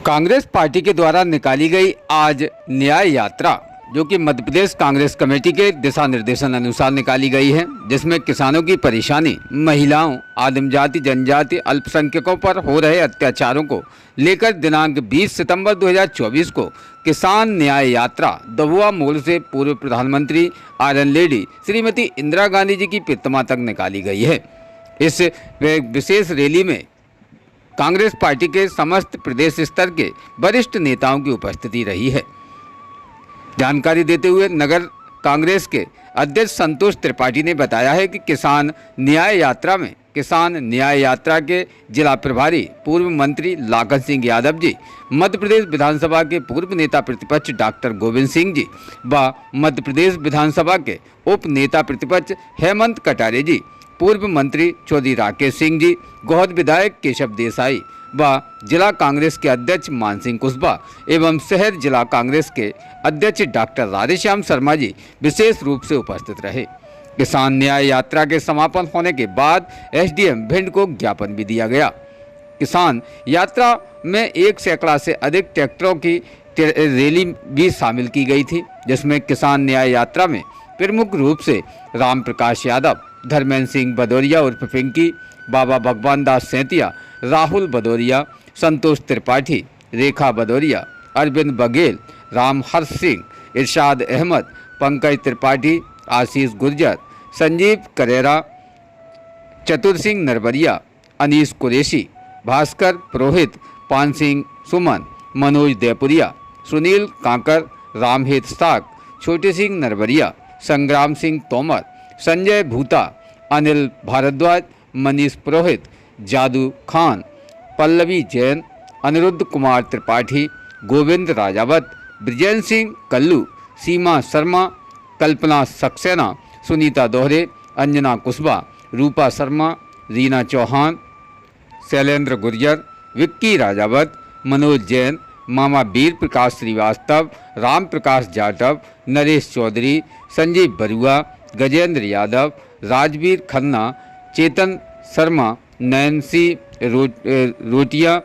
Congress party के द्वारा निकाली गई आज न्याय यात्रा, जो कि मध्य प्रदेश कांग्रेस कमेटी के दिशा निर्देशन अनुसार निकाली गई है, जिसमें किसानों की परेशानी, महिलाओं, आदिम जाति, जनजाति, अल्पसंख्यकों पर हो रहे अत्याचारों को लेकर दिनांक 20 सितंबर 2024 को किसान न्याय यात्रा दबुआ मोड़ से पूर्व प्रधानमंत्री आयरन लेडी श्रीमती इंदिरा गांधी जी की प्रतिमा तक निकाली गई है। इस विशेष रैली में कांग्रेस पार्टी के समस्त प्रदेश स्तर के वरिष्ठ नेताओं की उपस्थिति रही है। जानकारी देते हुए नगर कांग्रेस के अध्यक्ष संतोष त्रिपाठी ने बताया है कि किसान न्याय यात्रा के जिला प्रभारी पूर्व मंत्री लाखन सिंह यादव जी, मध्य प्रदेश विधानसभा के पूर्व नेता प्रतिपक्ष डॉक्टर गोविंद सिंह जी व मध्य प्रदेश विधानसभा के उप नेता प्रतिपक्ष हेमंत कटारे जी, पूर्व मंत्री चौधरी राकेश सिंह जी, गोहद विधायक केशव देसाई व जिला कांग्रेस के अध्यक्ष मान सिंह कुशवाहा एवं शहर जिला कांग्रेस के अध्यक्ष डॉक्टर राधेश्याम शर्मा जी विशेष रूप से उपस्थित रहे। किसान न्याय यात्रा के समापन होने के बाद एसडीएम भिंड को ज्ञापन भी दिया गया। किसान यात्रा में 1 सैकड़ा से अधिक ट्रैक्टरों की रैली भी शामिल की गई थी, जिसमें किसान न्याय यात्रा में प्रमुख रूप से राम प्रकाश यादव, धर्मेंद्र सिंह भदौरिया उर्फ पिंकी, बाबा भगवान दास सैंतिया, राहुल भदौरिया, संतोष त्रिपाठी, रेखा भदौरिया, अरविंद बघेल, राम हर्ष सिंह, इरशाद अहमद, पंकज त्रिपाठी, आशीष गुर्जर, संजीव करेरा, चतुर सिंह नरवरिया, अनीस कुरैशी, भास्कर पुरोहित, पान सिंह सुमन, मनोज देपुरिया, सुनील कांकर, रामहित साग, छोटे सिंह नरवरिया, संग्राम सिंह तोमर, संजय भूता, अनिल भारद्वाज, मनीष पुरोहित, जादू खान, पल्लवी जैन, अनिरुद्ध कुमार त्रिपाठी, गोविंद राजावत, ब्रिजेंद्र सिंह कल्लू, सीमा शर्मा, कल्पना सक्सेना, सुनीता दोहरे, अंजना कुशवाहा, रूपा शर्मा, रीना चौहान, शैलेंद्र गुर्जर, विक्की राजावत, मनोज जैन, मामा वीर प्रकाश श्रीवास्तव, राम प्रकाश जाटव, नरेश चौधरी, संजीव बरुआ, गजेंद्र यादव, राजवीर खन्ना, चेतन शर्मा, नैन्सी रोटिया,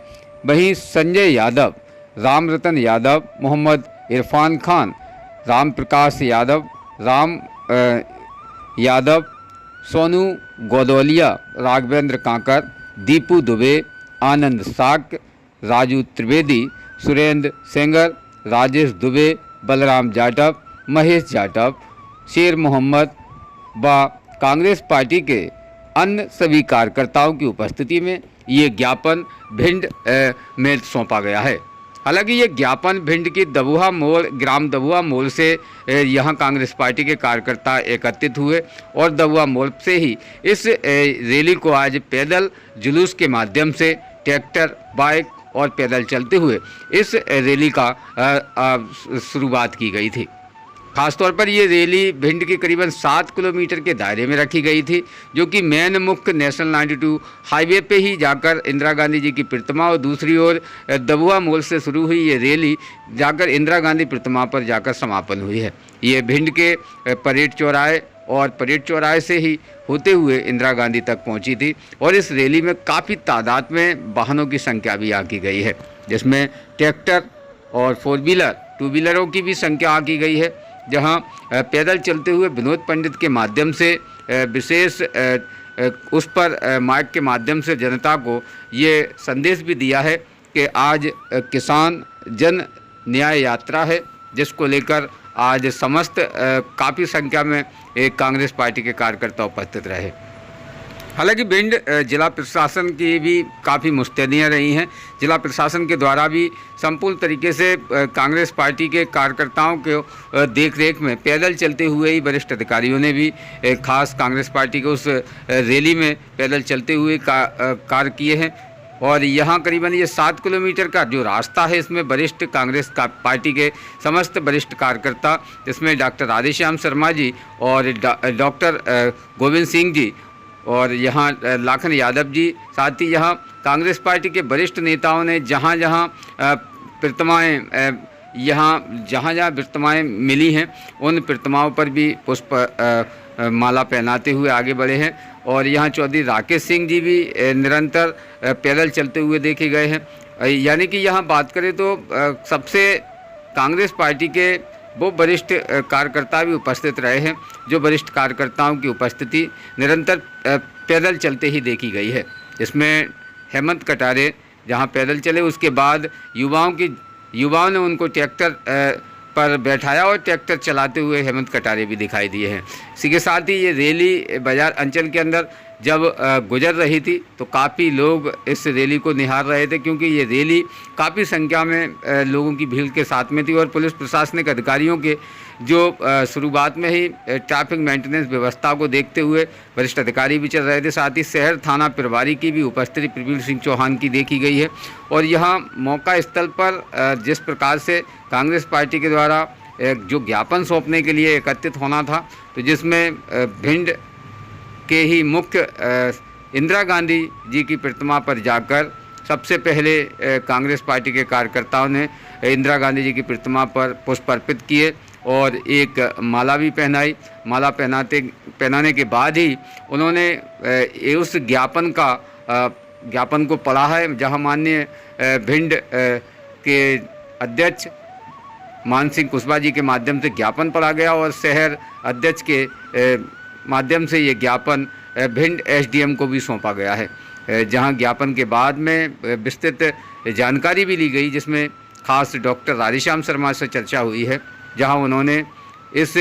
वहीं संजय यादव, राम रतन यादव, मोहम्मद इरफान खान, राम प्रकाश यादव, राम यादव, सोनू गोदौलिया, राघवेंद्र कांकर, दीपू दुबे, आनंद साक, राजू त्रिवेदी, सुरेंद्र सेंगर, राजेश दुबे, बलराम जाटव, महेश जाटव, शेर मोहम्मद व कांग्रेस पार्टी के अन्य सभी कार्यकर्ताओं की उपस्थिति में ये ज्ञापन भिंड में सौंपा गया है। हालांकि ये ज्ञापन भिंड की दबुआ मोड़, ग्राम दबुआ मोड़ से यहाँ कांग्रेस पार्टी के कार्यकर्ता एकत्रित हुए और दबुआ मोड़ से ही इस रैली को आज पैदल जुलूस के माध्यम से ट्रैक्टर, बाइक और पैदल चलते हुए इस रैली का शुरुआत की गई थी। खासतौर पर ये रैली भिंड के करीबन 7 किलोमीटर के दायरे में रखी गई थी, जो कि मेन मुख्य नेशनल 92 हाईवे पे ही जाकर इंदिरा गांधी जी की प्रतिमा और दूसरी ओर दबुआ मोड़ से शुरू हुई ये रैली जाकर इंदिरा गांधी प्रतिमा पर जाकर समापन हुई है। ये भिंड के परेड चौराहे और परेड चौराहे से ही होते हुए इंदिरा गांधी तक पहुंची थी और इस रैली में काफ़ी तादाद में वाहनों की संख्या भी आकी गई है, जिसमें ट्रैक्टर और 4 व्हीलर, 2 व्हीलरों की भी संख्या आकी गई है। जहां पैदल चलते हुए विनोद पंडित के माध्यम से विशेष उस पर माइक के माध्यम से जनता को ये संदेश भी दिया है कि आज किसान जन न्याय यात्रा है, जिसको लेकर आज समस्त काफ़ी संख्या में एक कांग्रेस पार्टी के कार्यकर्ता उपस्थित रहे। हालांकि भिंड जिला प्रशासन की भी काफ़ी मुस्तैदियाँ रही हैं। जिला प्रशासन के द्वारा भी संपूर्ण तरीके से कांग्रेस पार्टी के कार्यकर्ताओं के देखरेख में पैदल चलते हुए ही वरिष्ठ अधिकारियों ने भी खास कांग्रेस पार्टी के उस रैली में पैदल चलते हुए कार्य किए हैं। और यहाँ करीबन ये 7 किलोमीटर का जो रास्ता है, इसमें वरिष्ठ कांग्रेस पार्टी के समस्त वरिष्ठ कार्यकर्ता, जिसमें डॉक्टर राधेश्याम शर्मा जी और डॉक्टर गोविंद सिंह जी और यहाँ लाखन यादव जी, साथ ही यहाँ कांग्रेस पार्टी के वरिष्ठ नेताओं ने जहाँ जहाँ प्रतिमाएँ जहाँ प्रतिमाएँ मिली हैं, उन प्रतिमाओं पर भी पुष्प माला पहनाते हुए आगे बढ़े हैं। और यहाँ चौधरी राकेश सिंह जी भी निरंतर पैदल चलते हुए देखे गए हैं। यानी कि यहाँ बात करें तो सबसे कांग्रेस पार्टी के वो वरिष्ठ कार्यकर्ता भी उपस्थित रहे हैं, जो वरिष्ठ कार्यकर्ताओं की उपस्थिति निरंतर पैदल चलते ही देखी गई है। इसमें हेमंत कटारे जहां पैदल चले, उसके बाद युवाओं ने उनको ट्रैक्टर पर बैठाया और ट्रैक्टर चलाते हुए हेमंत कटारे भी दिखाई दिए हैं। इसी के साथ ही ये रैली बाजार अंचल के अंदर जब गुजर रही थी तो काफ़ी लोग इस रैली को निहार रहे थे, क्योंकि ये रैली काफ़ी संख्या में लोगों की भीड़ के साथ में थी और पुलिस प्रशासनिक अधिकारियों के जो शुरुआत में ही ट्रैफिक मेंटेनेंस व्यवस्था को देखते हुए वरिष्ठ अधिकारी भी चल रहे थे। साथ ही शहर थाना प्रभारी की भी उपस्थिति प्रवीण सिंह चौहान की देखी गई है। और यहाँ मौका स्थल पर जिस प्रकार से कांग्रेस पार्टी के द्वारा जो ज्ञापन सौंपने के लिए एकत्रित होना था, तो जिसमें भिंड के ही मुख्य इंदिरा गांधी जी की प्रतिमा पर जाकर सबसे पहले कांग्रेस पार्टी के कार्यकर्ताओं ने इंदिरा गांधी जी की प्रतिमा पर पुष्प अर्पित किए और एक माला भी पहनाई। माला पहनाने के बाद ही उन्होंने उस ज्ञापन को पढ़ा है, जहां माननीय भिंड के अध्यक्ष मान सिंह कुशवाहा जी के माध्यम से ज्ञापन पढ़ा गया और शहर अध्यक्ष के माध्यम से ये ज्ञापन भिंड एसडीएम को भी सौंपा गया है, जहां ज्ञापन के बाद में विस्तृत जानकारी भी ली गई, जिसमें खास डॉक्टर राधेश्याम शर्मा से चर्चा हुई है, जहां उन्होंने इस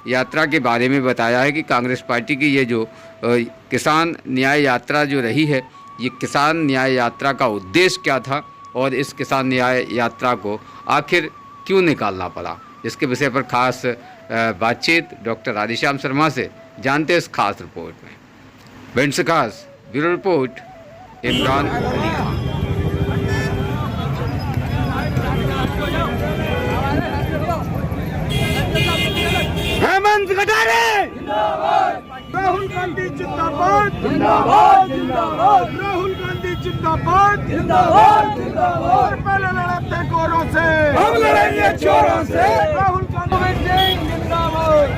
यात्रा के बारे में बताया है कि कांग्रेस पार्टी की ये जो किसान न्याय यात्रा जो रही है, ये किसान न्याय यात्रा का उद्देश्य क्या था और इस किसान न्याय यात्रा को आखिर क्यों निकालना पड़ा। इसके विषय पर खास बातचीत डॉक्टर राधेश्याम शर्मा से जानते हैं इस खास रिपोर्ट में। भिंड से खास ब्यूरो रिपोर्ट इमरान अली खान। हेमंत कटारे जिंदाबाद, राहुल गांधी जिंदाबाद जिंदाबाद जिंदाबाद, राहुल गांधी जिंदाबाद जिंदाबाद जिंदाबाद। पहले लड़े थे गोरों से, हम लड़ेंगे चोरों से। राहुल गांधी जिंदाबाद।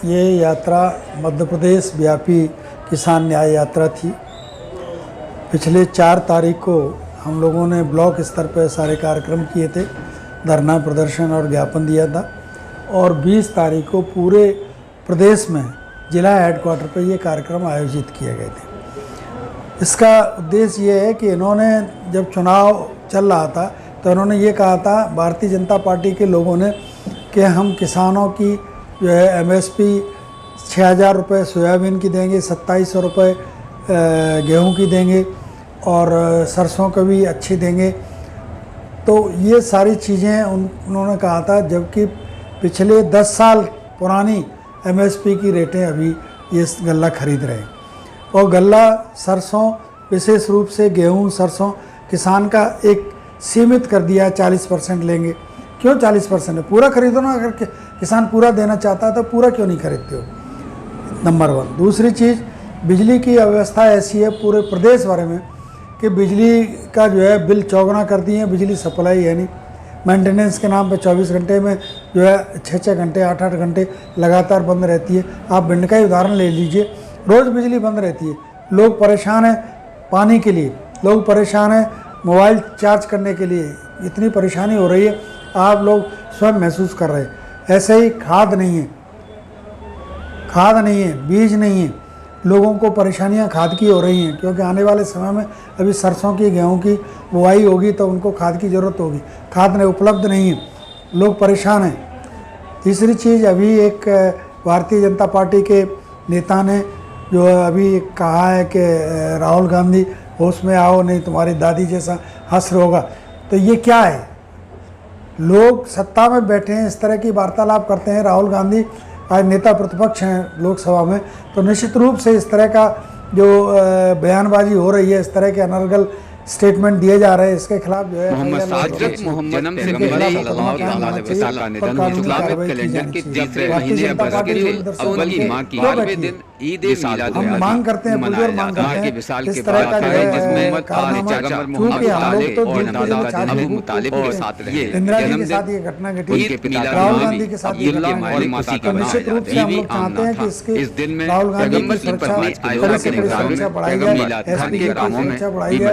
ये यात्रा मध्य प्रदेश व्यापी किसान न्याय यात्रा थी। पिछले 4 तारीख को हम लोगों ने ब्लॉक स्तर पर सारे कार्यक्रम किए थे, धरना प्रदर्शन और ज्ञापन दिया था, और 20 तारीख को पूरे प्रदेश में जिला हेडक्वार्टर पर ये कार्यक्रम आयोजित किए गए थे। इसका उद्देश्य ये है कि इन्होंने जब चुनाव चल रहा था तो इन्होंने ये कहा था, भारतीय जनता पार्टी के लोगों ने, कि हम किसानों की जो है एमएसपी 6,000 रुपये सोयाबीन की देंगे, 2700 रुपये गेहूं की देंगे और सरसों को भी अच्छी देंगे। तो ये सारी चीज़ें उन्होंने कहा था, जबकि पिछले 10 साल पुरानी एमएसपी की रेटें अभी ये गल्ला खरीद रहे हैं। और गल्ला सरसों, विशेष रूप से गेहूं सरसों, किसान का एक सीमित कर दिया, 40% लेंगे। क्यों 40% है? पूरा खरीदो ना। अगर किसान पूरा देना चाहता है तो पूरा क्यों नहीं खरीदते हो? नंबर 1। दूसरी चीज़, बिजली की व्यवस्था ऐसी है पूरे प्रदेश भर में कि बिजली का जो है बिल चौगुना कर दिए हैं। बिजली सप्लाई है नहीं, मेंटेनेंस के नाम पे 24 घंटे में जो है 6-6 घंटे 8-8 घंटे लगातार बंद रहती है। आप भिंड का ही उदाहरण ले लीजिए, रोज़ बिजली बंद रहती है। लोग परेशान हैं पानी के लिए, लोग परेशान हैं मोबाइल चार्ज करने के लिए, इतनी परेशानी हो रही है, आप लोग स्वयं महसूस कर रहे हैं। ऐसे ही खाद नहीं है, बीज नहीं है, लोगों को परेशानियां खाद की हो रही हैं, क्योंकि आने वाले समय में अभी सरसों की गेहूं की बुआई होगी तो उनको खाद की ज़रूरत होगी, खाद नहीं उपलब्ध नहीं है, लोग परेशान हैं। तीसरी चीज़, अभी एक भारतीय जनता पार्टी के नेता ने जो अभी कहा है कि राहुल गांधी होश में आओ नहीं तुम्हारी दादी जैसा हश्र होगा। तो ये क्या है? लोग सत्ता में बैठे हैं, इस तरह की वार्तालाप करते हैं। राहुल गांधी आज नेता प्रतिपक्ष हैं लोकसभा में, तो निश्चित रूप से इस तरह का जो बयानबाजी हो रही है, इस तरह के अनर्गल स्टेटमेंट दिए जा रहे हैं, इसके खिलाफ जो है मोहम्मद साजिद मोहम्मद जन्म से कमरे का निधन शुक्ला में कैलेंडर के तीसरे महीने बरस के थे। अव्वल की मां की 12वें दिन ईद मिलाद हम मांग करते हैं, बुजुर्ग मांग करते हैं इस तरह का जो है कारनामा, क्योंकि हम लोग तो दिन के दिन चार अबू मुतालिब के साथ रहे, इंदिरा जी के साथ ये घटना घटी, राहुल गांधी के साथ ये घटना घटी, तो निश्चित रूप से हम लोग चाहते हैं कि इसके राहुल गांधी की सुरक्षा कड़ी से कड़ी सुरक्षा बढ़ाई जाए, एसपी की सुरक्षा बढ़ाई जाए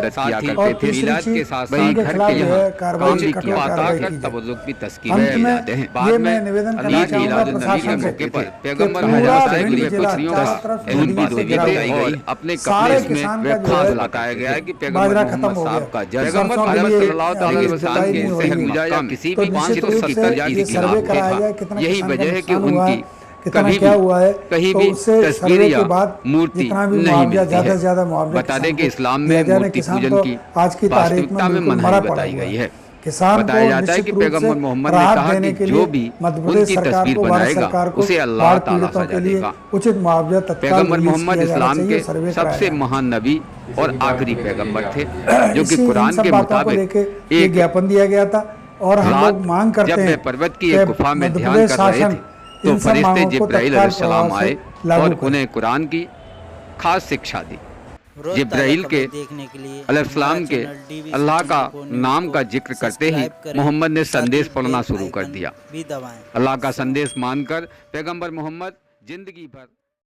और तीसरी चीज उनके खिलाफ जो है कार्रवाई कठोर कार्रवाई की जाए। अंत में ये मैं निवेदन करना चाहूंगा प्रशासन से कि पूरा भिंड जिला चारों तरफ से से घिरा हुआ है, अपने सारे किसान का जो है बताया गया है कि बाजरा खत्म हो गया, पैगंबर किसी तो भी निश्चित रूप से ये सर्वे कराया जाए कितना यही किसान वजह है कि नुकसान हुआ है, उनकी कितना क्या हुआ है, कहीं तो भी उससे तस्वीर सर्वे या के बाद मूर्ति जितना भी नहीं मुआवजा मिलती ज्यादा है। से ज्यादा मुआवजा बता दें कि किसान इस्लाम को में दिया जाए। मूर्ति किसान पूजन तो की आज की तारीख में वास्तविकता में बिल्कुल मनाही मरा पड़ा बताई हुआ गई है। है। किसान बताया को जाता है निश्चित कि रूप से पैगंबर मोहम्मद ने राहत कहा देने कि के जो लिए भी मध्य प्रदेश उनकी सरकार तस्वीर को, भारत बनाएगा सरकार को उसे अल्लाह बाढ़ ताला पीड़ितों सजा के लिए देगा। उचित मुआवजा तत्काल पैगंबर रिलीज मोहम्मद किया जाना इस्लाम चाहिए, के सर्वे कराया सबसे जाए। महान नबी और आखिरी पैगंबर थे, जो कि इसी इन कुरान सब के बातों को मुताबिक लेके ये एक ज्ञापन दिया गया था और हम रात लोग मांग करते जब वे हैं पर्वत की कि एक गुफा में मध्य ध्यान प्रदेश कर रहे शासन थे तो इन सब फरिश्ते मांगों को जिब्राइल तत्काल अलैहिस्सलाम प्रभाव से आए लागू और करें। उन्हें कुरान की खास शिक्षा दी। रोज जिब्राइल ताज़ा के खबर देखने के लिए अलैहिस्सलाम हमारा के चैनल DVC अल्लाह का 24 न्यूज़ नाम को का जिक्र करते ही सब्सक्राइब करें, मोहम्मद ने साथ ही संदेश पढ़ना बेल शुरू कर आइकन दिया। भी दबाएं। अल्लाह का संदेश मानकर पैगंबर मोहम्मद जिंदगी भर